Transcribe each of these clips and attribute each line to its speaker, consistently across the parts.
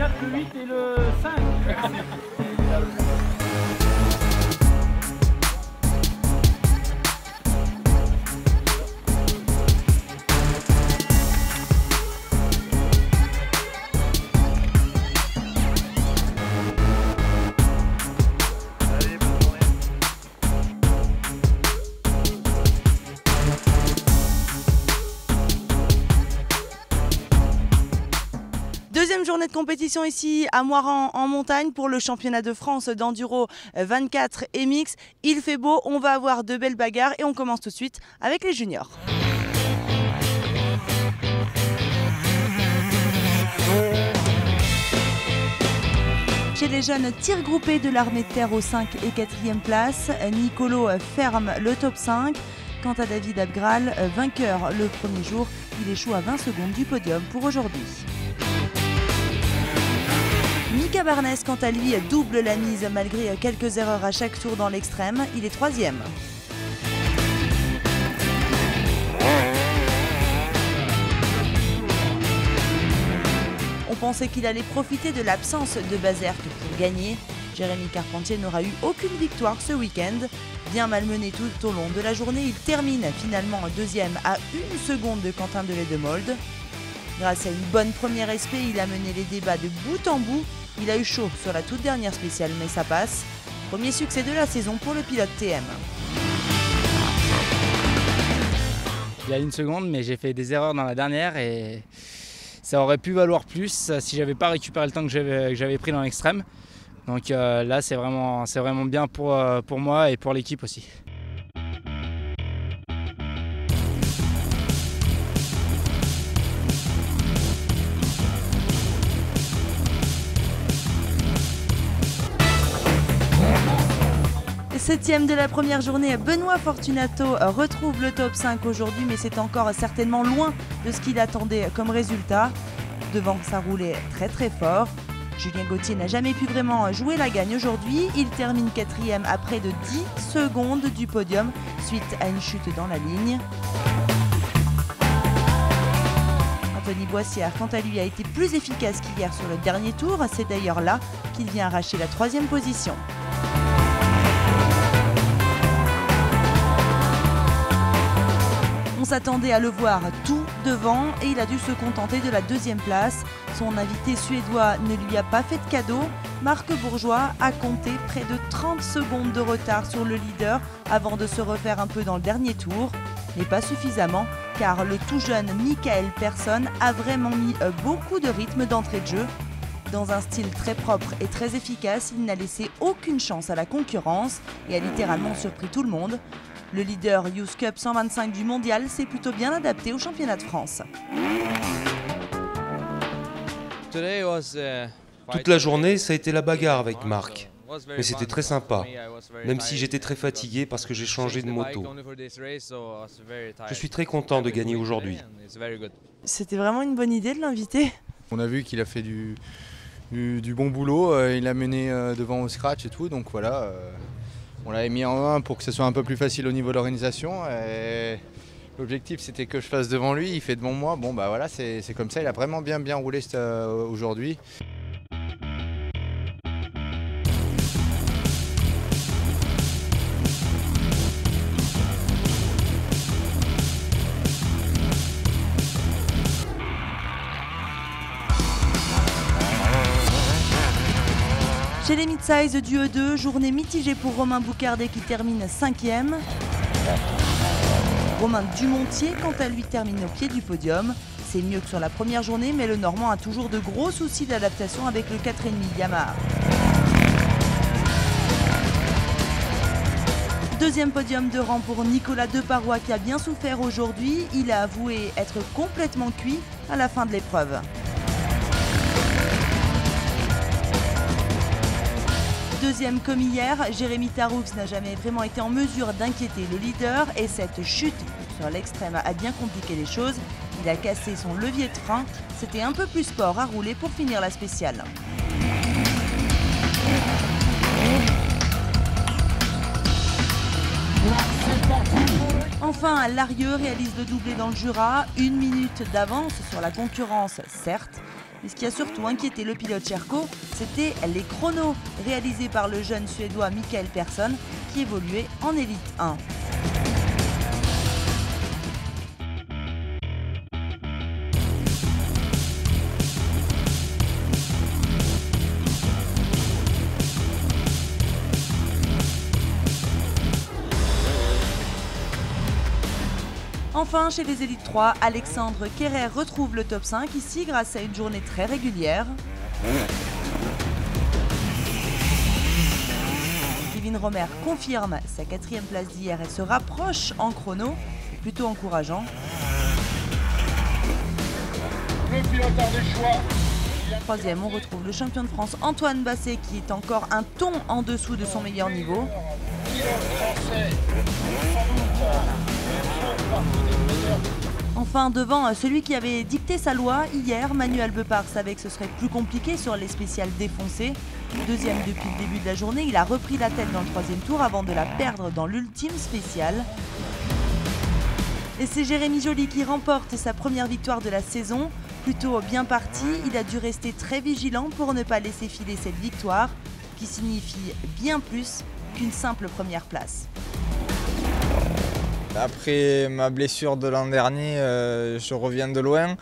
Speaker 1: 4, le 8 et le 5. Merci.
Speaker 2: Deuxième journée de compétition ici à Moirans en montagne pour le championnat de France d'enduro 24 et mix. Il fait beau, on va avoir de belles bagarres et on commence tout de suite avec les juniors. Chez les jeunes, tir groupé de l'armée de terre aux 5 et 4e place. Nicolo ferme le top 5. Quant à David Abgral, vainqueur le premier jour, il échoue à 20 secondes du podium pour aujourd'hui. Mika Barnes, quant à lui, double la mise malgré quelques erreurs à chaque tour dans l'extrême. Il est 3e. On pensait qu'il allait profiter de l'absence de Bazerque pour gagner. Jérémy Carpentier n'aura eu aucune victoire ce week-end. Bien malmené tout au long de la journée, il termine finalement 2e à 1 seconde de Quentin Delay-de-Mold. Grâce à une bonne première SP, il a mené les débats de bout en bout. Il a eu chaud sur la toute dernière spéciale, mais ça passe. Premier succès de la saison pour le pilote TM.
Speaker 3: Il y a 1 seconde, mais j'ai fait des erreurs dans la dernière et ça aurait pu valoir plus si j'avais pas récupéré le temps que j'avais pris dans l'extrême. Donc là, c'est vraiment bien pour moi et pour l'équipe aussi.
Speaker 2: Septième de la première journée, Benoît Fortunato retrouve le top 5 aujourd'hui, mais c'est encore certainement loin de ce qu'il attendait comme résultat. Devant, ça roulait très très fort. Julien Gauthier n'a jamais pu vraiment jouer la gagne aujourd'hui. Il termine 4e à près de 10 secondes du podium suite à une chute dans la ligne. Anthony Boissière, quant à lui, a été plus efficace qu'hier sur le dernier tour. C'est d'ailleurs là qu'il vient arracher la 3e position. On s'attendait à le voir tout devant et il a dû se contenter de la 2e place. Son invité suédois ne lui a pas fait de cadeau. Marc Bourgeois a compté près de 30 secondes de retard sur le leader avant de se refaire un peu dans le dernier tour. Mais pas suffisamment car le tout jeune Michael Persson a vraiment mis beaucoup de rythme d'entrée de jeu. Dans un style très propre et très efficace, il n'a laissé aucune chance à la concurrence et a littéralement surpris tout le monde. Le leader Youth Cup 125 du mondial s'est plutôt bien adapté au championnat de France.
Speaker 4: Toute la journée, ça a été la bagarre avec Marc. Mais c'était très sympa, même si j'étais très fatigué parce que j'ai changé de moto. Je suis très content de gagner aujourd'hui.
Speaker 2: C'était vraiment une bonne idée de l'inviter.
Speaker 5: On a vu qu'il a fait du bon boulot, il a mené devant au scratch et tout, donc voilà. On l'avait mis en 1 pour que ce soit un peu plus facile au niveau de l'organisation. L'objectif c'était que je fasse devant lui, il fait devant moi. Bon bah voilà, c'est comme ça, il a vraiment bien roulé aujourd'hui.
Speaker 2: Chez les mid-size du E2, journée mitigée pour Romain Boucardet qui termine 5e. Romain Dumontier, quant à lui, termine au pied du podium. C'est mieux que sur la première journée, mais le Normand a toujours de gros soucis d'adaptation avec le 4,5 Yamaha. Deuxième podium de rang pour Nicolas Deparois qui a bien souffert aujourd'hui. Il a avoué être complètement cuit à la fin de l'épreuve. Deuxième comme hier, Jérémy Taroux n'a jamais vraiment été en mesure d'inquiéter le leader et cette chute sur l'extrême a bien compliqué les choses. Il a cassé son levier de frein. C'était un peu plus sport à rouler pour finir la spéciale. Enfin, Larieux réalise le doublé dans le Jura. 1 minute d'avance sur la concurrence, certes, Mais ce qui a surtout inquiété le pilote Cherko, c'était les chronos réalisés par le jeune Suédois Mikael Persson qui évoluait en Élite 1. Enfin, chez les élites 3, Alexandre Kerrer retrouve le top 5 ici grâce à une journée très régulière. Kevin Romer confirme sa 4e place d'hier et se rapproche en chrono, plutôt encourageant.
Speaker 1: Le pilotage des choix.
Speaker 2: 3e, on retrouve le champion de France Antoine Basset qui est encore un ton en dessous de son meilleur niveau. Enfin, devant celui qui avait dicté sa loi hier, Manuel Bepard savait que ce serait plus compliqué sur les spéciales défoncées. 2e depuis le début de la journée, il a repris la tête dans le 3e tour avant de la perdre dans l'ultime spéciale. Et c'est Jérémy Joly qui remporte sa première victoire de la saison. Plutôt bien parti, il a dû rester très vigilant pour ne pas laisser filer cette victoire, qui signifie bien plus qu'une simple première place.
Speaker 6: Après ma blessure de l'an dernier, je reviens de loin.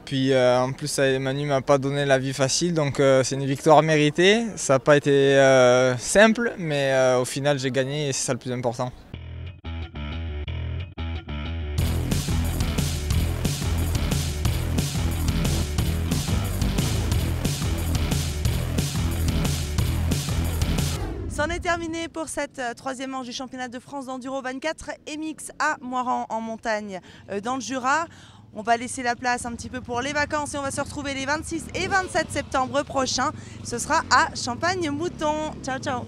Speaker 6: Puis en plus, Manu ne m'a pas donné la vie facile, donc c'est une victoire méritée. Ça n'a pas été simple, mais au final j'ai gagné et c'est ça le plus important.
Speaker 2: C'en est terminé pour cette 3e manche du championnat de France d'Enduro 24 MX à Moirans en montagne dans le Jura. On va laisser la place un petit peu pour les vacances et on va se retrouver les 26 et 27 septembre prochains. Ce sera à Champagne-Mouton. Ciao, ciao.